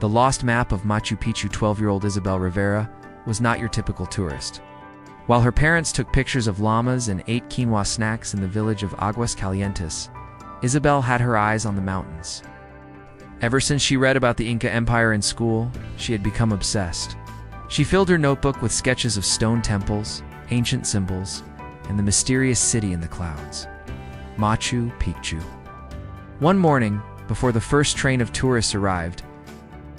The lost map of Machu Picchu. 12-year-old Isabel Rivera was not your typical tourist. While her parents took pictures of llamas and ate quinoa snacks in the village of Aguas Calientes, Isabel had her eyes on the mountains. Ever since she read about the Inca Empire in school, she had become obsessed. She filled her notebook with sketches of stone temples, ancient symbols, and the mysterious city in the clouds, Machu Picchu. One morning, before the first train of tourists arrived,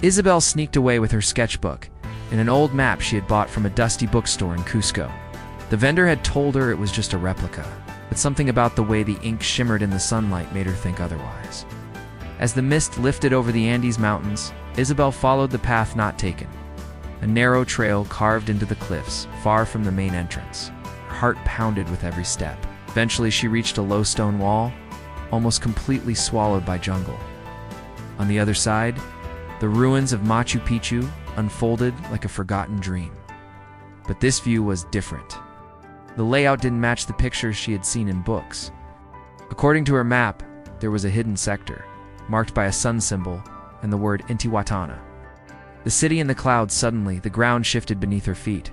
Isabel sneaked away with her sketchbook and an old map she had bought from a dusty bookstore in Cusco. The vendor had told her it was just a replica, but something about the way the ink shimmered in the sunlight made her think otherwise. As the mist lifted over the Andes Mountains, Isabel followed the path not taken, a narrow trail carved into the cliffs, far from the main entrance. Her heart pounded with every step. Eventually, she reached a low stone wall, almost completely swallowed by jungle. On the other side, the ruins of Machu Picchu unfolded like a forgotten dream. But this view was different. The layout didn't match the pictures she had seen in books. According to her map, there was a hidden sector, marked by a sun symbol and the word Intihuatana. The city in the clouds. Suddenly, the ground shifted beneath her feet.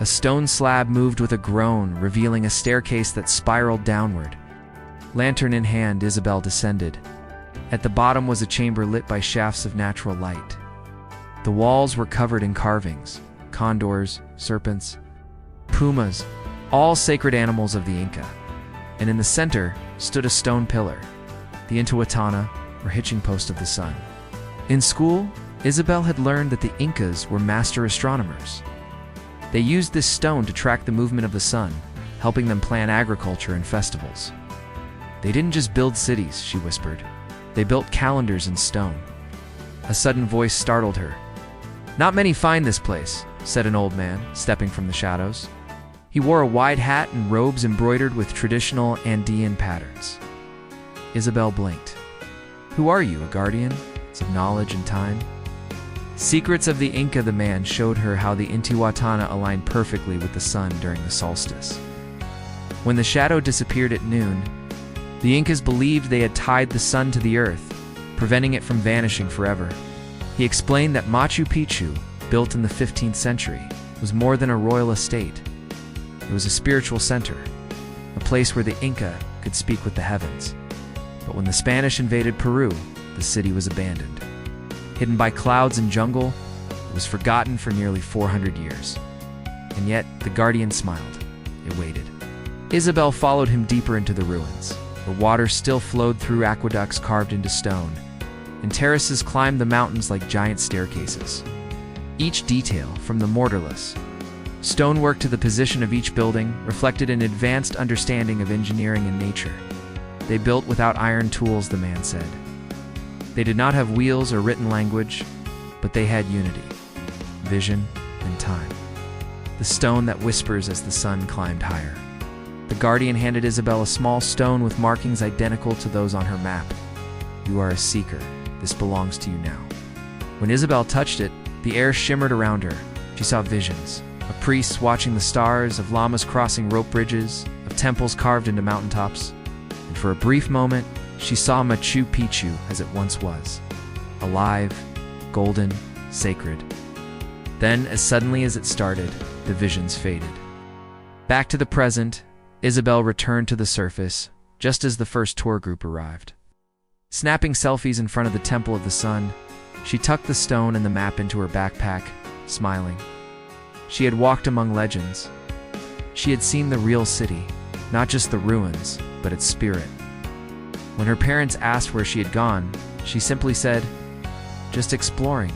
A stone slab moved with a groan, revealing a staircase that spiraled downward. Lantern in hand, Isabel descended. At the bottom was a chamber lit by shafts of natural light. The walls were covered in carvings, condors, serpents, pumas, all sacred animals of the Inca. And in the center stood a stone pillar, the Intihuatana, or hitching post of the sun. In school, Isabel had learned that the Incas were master astronomers. They used this stone to track the movement of the sun, helping them plan agriculture and festivals. They didn't just build cities, she whispered. They built calendars in stone. A sudden voice startled her. "Not many find this place," said an old man, stepping from the shadows. He wore a wide hat and robes embroidered with traditional Andean patterns. Isabel blinked. "Who are you, a guardian of knowledge and time?" "Secrets of the Inca." The man showed her how the Intihuatana aligned perfectly with the sun during the solstice. When the shadow disappeared at noon, the Incas believed they had tied the sun to the earth, preventing it from vanishing forever. He explained that Machu Picchu, built in the 15th century, was more than a royal estate. It was a spiritual center, a place where the Inca could speak with the heavens. But when the Spanish invaded Peru, the city was abandoned. Hidden by clouds and jungle, it was forgotten for nearly 400 years. And yet, the guardian smiled. It waited. Isabel followed him deeper into the ruins, where water still flowed through aqueducts carved into stone, and terraces climbed the mountains like giant staircases. Each detail, from the mortarless stonework to the position of each building, reflected an advanced understanding of engineering and nature. They built without iron tools, the man said. They did not have wheels or written language, but they had unity, vision, and time. The stone that whispers as the sun climbed higher. The guardian handed Isabel a small stone with markings identical to those on her map. "You are a seeker. This belongs to you now." When Isabel touched it, the air shimmered around her. She saw visions, of priests watching the stars, of llamas crossing rope bridges, of temples carved into mountaintops. And for a brief moment, she saw Machu Picchu as it once was, alive, golden, sacred. Then, as suddenly as it started, the visions faded. Back to the present, Isabel returned to the surface, just as the first tour group arrived. Snapping selfies in front of the Temple of the Sun, she tucked the stone and the map into her backpack, smiling. She had walked among legends. She had seen the real city, not just the ruins, but its spirit. When her parents asked where she had gone, she simply said, "Just exploring."